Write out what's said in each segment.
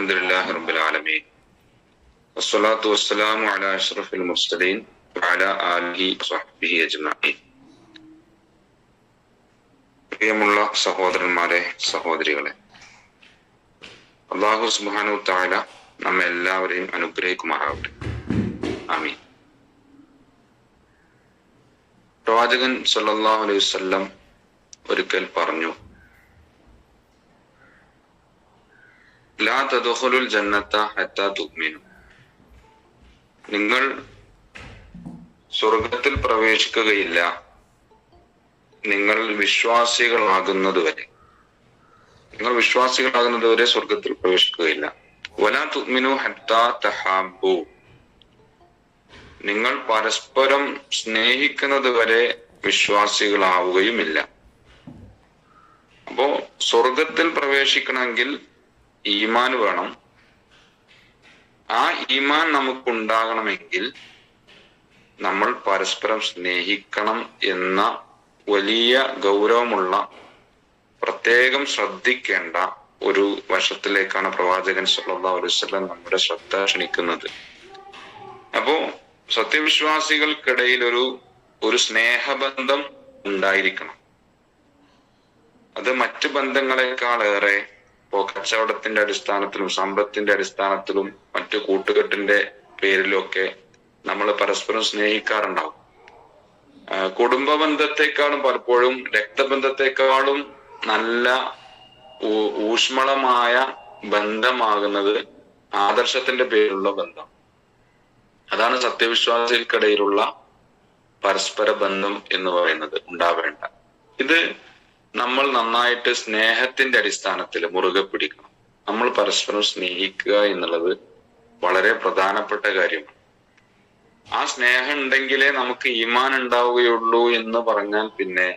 അൽഹംദുലില്ലാഹി റബ്ബിൽ ആലമീൻ വസ്സലാത്തു വസ്സലാമു അലാ അഷ്റഫിൽ മുർസലീൻ വഅലാ ആലിഹി വസ്വഹ്ബിഹി അജ്മഈൻ. പ്രിയമുള്ള സഹോദരന്മാരെ, സഹോദരികളെ, അല്ലാഹു സുബ്ഹാനഹു തആല നമ്മെ എല്ലാവരെയും അനുഗ്രഹിക്കുമാറാവട്ടെ. ആമീൻ. പ്രവാചകൻ സല്ലല്ലാഹു അലൈഹി വസല്ലം ഒരിക്കൽ പറഞ്ഞു, ലാ തദ്ഖുലുൽ ജന്നത ഹത്താ തുഅ്മിനു. നിങ്ങൾ സ്വർഗത്തിൽ പ്രവേശിക്കുകയില്ല നിങ്ങൾ വിശ്വാസികളാകുന്നതുവരെ. സ്വർഗത്തിൽ പ്രവേശിക്കുകയില്ല. വലാ തുഅ്മിനു ഹത്താ തഹാബ്ബു. നിങ്ങൾ പരസ്പരം സ്നേഹിക്കുന്നത് വരെ വിശ്വാസികളാവുകയുമില്ല. അപ്പോ സ്വർഗത്തിൽ പ്രവേശിക്കണമെങ്കിൽ ഈമാൻ വേണം. ആ ഈമാൻ നമുക്കുണ്ടാകണമെങ്കിൽ നമ്മൾ പരസ്പരം സ്നേഹിക്കണം എന്ന വലിയ ഗൗരവമുള്ള, പ്രത്യേകം ശ്രദ്ധിക്കേണ്ട ഒരു വശത്തിലേക്കാണ് പ്രവാചകൻ സല്ലല്ലാഹു അലൈഹി വസല്ലം നമ്മുടെ ശ്രദ്ധ ക്ഷണിക്കുന്നത്. അപ്പോ സത്യവിശ്വാസികൾക്കിടയിൽ ഒരു സ്നേഹബന്ധം ഉണ്ടായിരിക്കണം. അത് മറ്റു ബന്ധങ്ങളെക്കാളേറെ ഇപ്പോ കച്ചവടത്തിന്റെ അടിസ്ഥാനത്തിലും സമ്പത്തിന്റെ അടിസ്ഥാനത്തിലും മറ്റു കൂട്ടുകെട്ടിന്റെ പേരിലൊക്കെ നമ്മൾ പരസ്പരം സ്നേഹിക്കാറുണ്ടാവും. കുടുംബ ബന്ധത്തെക്കാളും പലപ്പോഴും രക്തബന്ധത്തെക്കാളും നല്ല ഊഷ്മളമായ ബന്ധമാകുന്നത് ആദർശത്തിന്റെ പേരിലുള്ള ബന്ധം. അതാണ് സത്യവിശ്വാസികൾക്കിടയിലുള്ള പരസ്പര ബന്ധം എന്ന് പറയുന്നത് ഉണ്ടാവേണ്ട. ഇത് നമ്മൾ നന്നായിട്ട് സ്നേഹത്തിന്റെ അടിസ്ഥാനത്തിൽ മുറുകെ പിടിക്കണം. നമ്മൾ പരസ്പരം സ്നേഹിക്കുക എന്നുള്ളത് വളരെ പ്രധാനപ്പെട്ട കാര്യമാണ്. ആ സ്നേഹം ഉണ്ടെങ്കിലേ നമുക്ക് ഈമാൻ ഉണ്ടാവുകയുള്ളൂ എന്ന് പറഞ്ഞാൽ പിന്നെ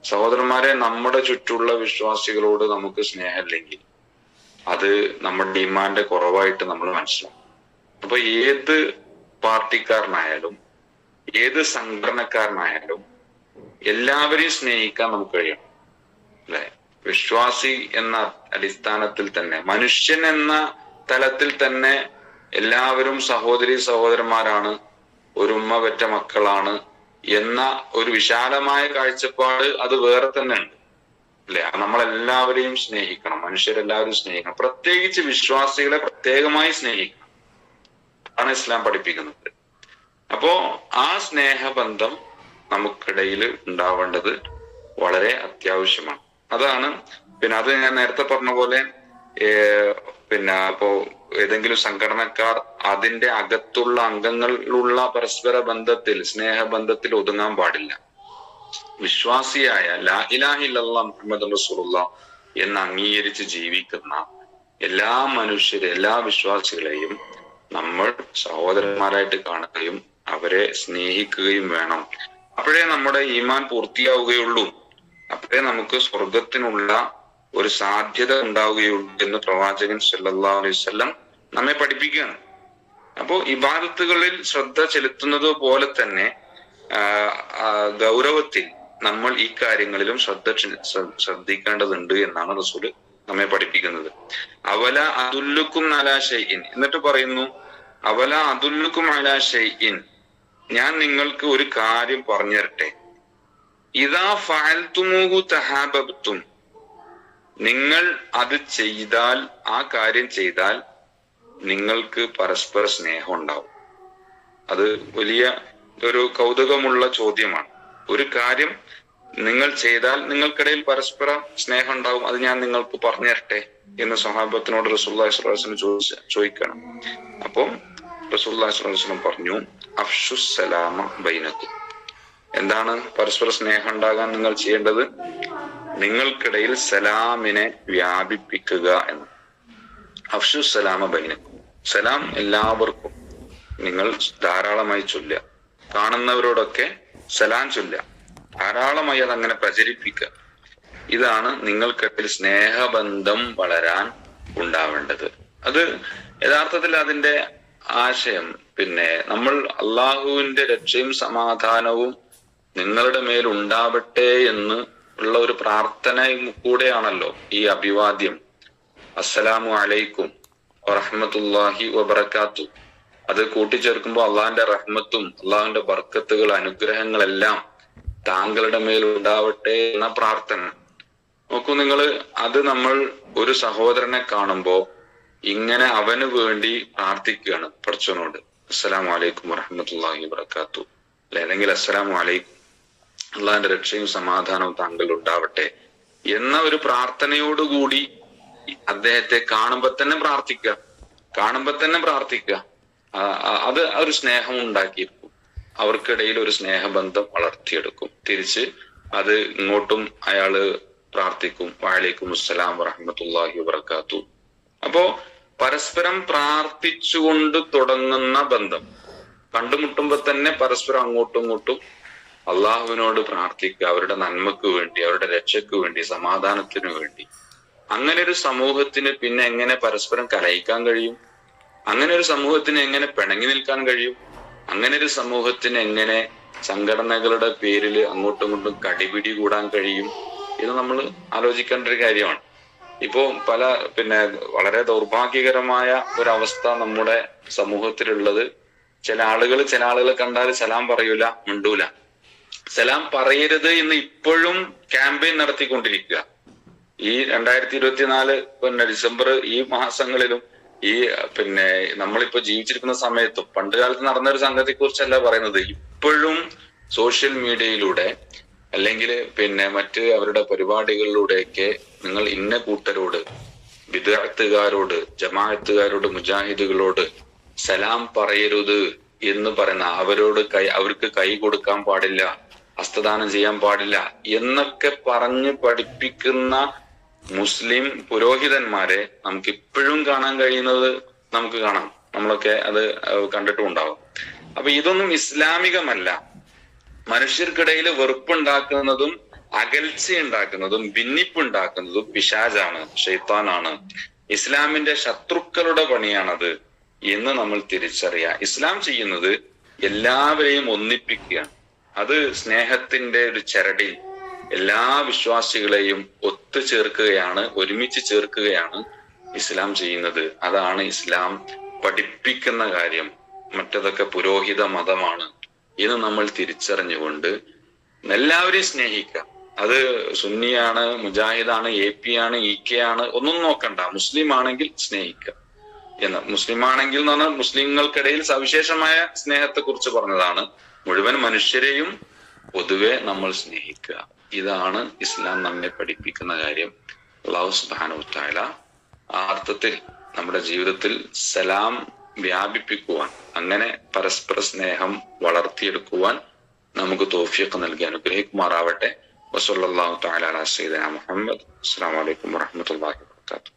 സഹോദരന്മാരെ, നമ്മുടെ ചുറ്റുള്ള വിശ്വാസികളോട് നമുക്ക് സ്നേഹമില്ലെങ്കിൽ അത് നമ്മുടെ ഈമാന്റെ കുറവായിട്ട് നമ്മൾ മനസ്സിലാക്കും. അപ്പൊ ഏത് പാർട്ടിക്കാരനായാലും ഏത് സംഘടനക്കാരനായാലും എല്ലാവരെയും സ്നേഹിക്കാൻ നമുക്ക് കഴിയണം, അല്ലെ? വിശ്വാസി എന്ന അടിസ്ഥാനത്തിൽ തന്നെ, മനുഷ്യൻ എന്ന തലത്തിൽ തന്നെ എല്ലാവരും സഹോദരി സഹോദരന്മാരാണ്, ഒരു ഉമ്മ പെറ്റ മക്കളാണ് എന്ന ഒരു വിശാലമായ കാഴ്ചപ്പാട് അത് വേറെ തന്നെ ഉണ്ട്, അല്ലെ? നമ്മളെല്ലാവരെയും സ്നേഹിക്കണം, മനുഷ്യരെല്ലാവരും സ്നേഹിക്കണം, പ്രത്യേകിച്ച് വിശ്വാസികളെ പ്രത്യേകമായി സ്നേഹിക്കണം. അതാണ് ഇസ്ലാം പഠിപ്പിക്കുന്നത്. അപ്പോ ആ സ്നേഹബന്ധം നമുക്കിടയിൽ ഉണ്ടാവേണ്ടത് വളരെ അത്യാവശ്യമാണ്. അതാണ് അത് ഞാൻ നേരത്തെ പറഞ്ഞ പോലെ ഇപ്പോ ഏതെങ്കിലും സംഘടനക്കാർ അതിന്റെ അകത്തുള്ള അംഗങ്ങളിലുള്ള പരസ്പര ബന്ധത്തിൽ, സ്നേഹബന്ധത്തിൽ ഒതുങ്ങാൻ പാടില്ല. വിശ്വാസിയായ ലാ ഇലാഹ ഇല്ലല്ലാഹ് മുഹമ്മദുർ റസൂലുള്ളാഹ് എന്ന് അംഗീകരിച്ച് ജീവിക്കുന്ന എല്ലാ മനുഷ്യരെ, എല്ലാ വിശ്വാസികളെയും നമ്മൾ സഹോദരന്മാരായിട്ട് കാണുകയും അവരെ സ്നേഹിക്കുകയും വേണം. അപ്പോഴേ നമ്മുടെ ഈമാൻ പൂർത്തിയാവുകയുള്ളൂ. അപ്പോഴേ നമുക്ക് സ്വർഗത്തിനുള്ള ഒരു സാധ്യത ഉണ്ടാവുകയുള്ളൂ എന്ന് പ്രവാചകൻ സല്ലല്ലാഹു അലൈഹി വസല്ലം നമ്മെ പഠിപ്പിക്കുകയാണ്. അപ്പോ ഇബാദത്തുകളിൽ ശ്രദ്ധ ചെലുത്തുന്നത് പോലെ തന്നെ ഗൗരവത്തിൽ നമ്മൾ ഈ കാര്യങ്ങളിലും ശ്രദ്ധിക്കേണ്ടതുണ്ട് എന്നാണ് റസൂല് നമ്മെ പഠിപ്പിക്കുന്നത്. അവല അദുല്ലുക്കും അലാ ഷൈഇൻ, എന്നിട്ട് പറയുന്നു, അവല അദുല്ലുക്കും അലാ ഷൈഇൻ, ഞാൻ നിങ്ങൾക്ക് ഒരു കാര്യം പറഞ്ഞു തരട്ടെ. ഇദാ ഫഅൽതുമൂഹു തഹാബബ്തും, നിങ്ങൾ അത് ചെയ്താൽ, ആ കാര്യം ചെയ്താൽ നിങ്ങൾക്ക് പരസ്പര സ്നേഹം ഉണ്ടാവും. അത് വലിയ ഒരു കൗതുകമുള്ള ചോദ്യമാണ്. ഒരു കാര്യം നിങ്ങൾ ചെയ്താൽ നിങ്ങൾക്കിടയിൽ പരസ്പര സ്നേഹം ഉണ്ടാവും, അത് ഞാൻ നിങ്ങൾക്ക് പറഞ്ഞു തരട്ടെ എന്ന് സ്വഹാബത്തിനോട് റസൂലുള്ളാഹി സ്വല്ലല്ലാഹു അലൈഹി വസല്ലം ചോദിക്കണം. അപ്പം റസൂലുള്ളാഹി സ്വല്ലല്ലാഹു അലൈഹി വസല്ലം പറഞ്ഞു, അഫ്ശുസ് സലാമ ബൈനക്കും. എന്താണ് പരസ്പര സ്നേഹം ഉണ്ടാകാൻ നിങ്ങൾ ചെയ്യേണ്ടത്? നിങ്ങൾക്കിടയിൽ സലാമിനെ വ്യാപിപ്പിക്കുക എന്ന്. അഫ്ശുസ് സലാമ ബൈനക്കും, സലാം എല്ലാവർക്കും നിങ്ങൾ ധാരാളമായി ചൊല്ലുക. കാണുന്നവരോടൊക്കെ സലാം ചൊല്ലുക, ധാരാളമായി അതങ്ങനെ പ്രചരിപ്പിക്കുക. ഇതാണ് നിങ്ങൾക്കിടയിൽ സ്നേഹബന്ധം വളരാൻ ഉണ്ടാവേണ്ടത്. അത് യഥാർത്ഥത്തിൽ അതിന്റെ ആശയം നമ്മൾ അള്ളാഹുവിന്റെ രക്ഷയും സമാധാനവും നിങ്ങളുടെ മേൽ ഉണ്ടാവട്ടെ എന്ന് ഉള്ള ഒരു പ്രാർത്ഥന കൂടെയാണല്ലോ ഈ അഭിവാദ്യം. അസ്സലാമു അലൈക്കും വറഹ്മത്തുള്ളാഹി വബറകാത്തു. അത് കൂട്ടിച്ചേർക്കുമ്പോൾ അള്ളാഹിന്റെ റഹ്മത്തും അള്ളാഹുവിന്റെ ബർക്കത്തുകൾ, അനുഗ്രഹങ്ങളെല്ലാം താങ്കളുടെ മേൽ ഉണ്ടാവട്ടെ എന്ന പ്രാർത്ഥന. നോക്കൂ നിങ്ങള്, അത് നമ്മൾ ഒരു സഹോദരനെ കാണുമ്പോ ഇങ്ങനെ അവന് വേണ്ടി പ്രാർത്ഥിക്കുകയാണ് പടച്ചവനോട്. അസ്സലാമു അലൈക്കും വറഹ്മത്തുള്ളാഹി വബറകാത്തു, അല്ലെങ്കിൽ അസ്സലാമു അലൈക്കും, അള്ളാഹിന്റെ രക്ഷയും സമാധാനവും താങ്കൾ ഉണ്ടാവട്ടെ എന്ന ഒരു പ്രാർത്ഥനയോടുകൂടി അദ്ദേഹത്തെ കാണുമ്പോ തന്നെ പ്രാർത്ഥിക്കുക. അത് ഒരു സ്നേഹം ഉണ്ടാക്കിയിരിക്കും, അവർക്കിടയിൽ ഒരു സ്നേഹബന്ധം വളർത്തിയെടുക്കും. തിരിച്ച് അത് ഇങ്ങോട്ടും അയാള് പ്രാർത്ഥിക്കും, വഅലൈക്കും അസ്സലാം വറഹ്മത്തുള്ളാഹി വബറകാത്തു. അപ്പോ പരസ്പരം പ്രാർത്ഥിച്ചുകൊണ്ട് തുടങ്ങുന്ന ബന്ധം, കണ്ടുമുട്ടുമ്പോ തന്നെ പരസ്പരം അങ്ങോട്ടും ഇങ്ങോട്ടും അള്ളാഹുവിനോട് പ്രാർത്ഥിക്കുക, അവരുടെ നന്മക്ക് വേണ്ടി, അവരുടെ രക്ഷയ്ക്ക് വേണ്ടി, സമാധാനത്തിനു വേണ്ടി. അങ്ങനെ ഒരു സമൂഹത്തിന് പിന്നെ എങ്ങനെ പരസ്പരം കലഹിക്കാൻ കഴിയും? അങ്ങനെ ഒരു സമൂഹത്തിന് എങ്ങനെ പിണങ്ങി നിൽക്കാൻ കഴിയും? അങ്ങനെ ഒരു സമൂഹത്തിന് എങ്ങനെ സംഘടനകളുടെ പേരിൽ അങ്ങോട്ടും ഇങ്ങോട്ടും കടിപിടി കൂടാൻ കഴിയും? ഇത് നമ്മൾ ആലോചിക്കേണ്ട ഒരു കാര്യമാണ്. ഇപ്പോ വളരെ ദൗർഭാഗ്യകരമായ ഒരവസ്ഥ നമ്മുടെ സമൂഹത്തിലുള്ളത്, ചില ആളുകളെ കണ്ടാൽ സലാം പറയൂല, മിണ്ടൂല. സലാം പറയരുത് എന്ന് ഇപ്പോഴും ക്യാമ്പയിൻ നടത്തിക്കൊണ്ടിരിക്കുക. ഈ 2024 ഡിസംബർ ഈ മാസങ്ങളിലും ഈ നമ്മളിപ്പോ ജീവിച്ചിരിക്കുന്ന സമയത്തും പണ്ട് കാലത്ത് നടന്ന ഒരു സംഗതിയെ കുറിച്ചല്ല പറയുന്നത്. ഇപ്പോഴും സോഷ്യൽ മീഡിയയിലൂടെ അല്ലെങ്കിൽ മറ്റ് അവരുടെ പരിപാടികളിലൂടെയൊക്കെ നിങ്ങൾ ഇന്ന കൂട്ടരോട്, ബിദ്അത്തുകാരോട്, ജമാഅത്തുകാരോട്, മുജാഹിദുകളോട് സലാം പറയരുത് എന്ന് പറയുന്ന, അവർക്ക് കൈ കൊടുക്കാൻ പാടില്ല, ഹസ്തദാനം ചെയ്യാൻ പാടില്ല എന്നൊക്കെ പറഞ്ഞ് പഠിപ്പിക്കുന്ന മുസ്ലിം പുരോഹിതന്മാരെ നമുക്ക് ഇപ്പോഴും കാണാൻ കഴിയുന്നത് നമ്മളൊക്കെ അത് കണ്ടിട്ടുണ്ടാവും. അപ്പൊ ഇതൊന്നും ഇസ്ലാമികമല്ല. മനുഷ്യർക്കിടയിൽ വെറുപ്പുണ്ടാക്കുന്നതും അകൽച്ചയുണ്ടാക്കുന്നതും ഭിന്നിപ്പുണ്ടാക്കുന്നതും പിശാചാണ്, ശൈത്താനാണ്. ഇസ്ലാമിന്റെ ശത്രുക്കളുടെ പണിയാണത് എന്ന് നമ്മൾ തിരിച്ചറിയാം. ഇസ്ലാം ചെയ്യുന്നത് എല്ലാവരെയും ഒന്നിപ്പിക്കുകയാണ്. അത് സ്നേഹത്തിന്റെ ഒരു ചരടിൽ എല്ലാ വിശ്വാസികളെയും ഒത്തുചേർക്കുകയാണ്, ഒരുമിച്ച് ചേർക്കുകയാണ് ഇസ്ലാം ചെയ്യുന്നത്. അതാണ് ഇസ്ലാം പഠിപ്പിക്കുന്ന കാര്യം. മറ്റതൊക്കെ പുരോഹിത മതമാണ് എന്ന് നമ്മൾ തിരിച്ചറിഞ്ഞുകൊണ്ട് എല്ലാവരെയും സ്നേഹിക്കുക. അത് സുന്നിയാണ്, മുജാഹിദാണ്, AP ആണ്, EK ആണ്, ഒന്നും നോക്കണ്ട. മുസ്ലിം ആണെങ്കിൽ സ്നേഹിക്കുക എന്ന്. മുസ്ലിം ആണെങ്കിൽ എന്ന് പറഞ്ഞാൽ മുസ്ലിങ്ങൾക്കിടയിൽ സവിശേഷമായ സ്നേഹത്തെ കുറിച്ച് പറഞ്ഞതാണ്. മുഴുവൻ മനുഷ്യരെയും പൊതുവെ നമ്മൾ സ്നേഹിക്കുക. ഇതാണ് ഇസ്ലാം നമ്മെ പഠിപ്പിക്കുന്ന കാര്യം. അല്ലാഹു സുബ്ഹാനഹു വ തആല ആ അർത്ഥത്തിൽ നമ്മുടെ ജീവിതത്തിൽ സലാം വ്യാപിപ്പിക്കുവാൻ, അങ്ങനെ പരസ്പര സ്നേഹം വളർത്തിയെടുക്കുവാൻ നമുക്ക് തൗഫീഖ് നൽകി അനുഗ്രഹിക്കുമാറാവട്ടെ. വസല്ലല്ലാഹു തആല അലാ സയ്യിദിനാ മുഹമ്മദ്. അസ്സലാമു അലൈക്കും വറഹ്മത്തുള്ളാഹി വബറകാതുഹു.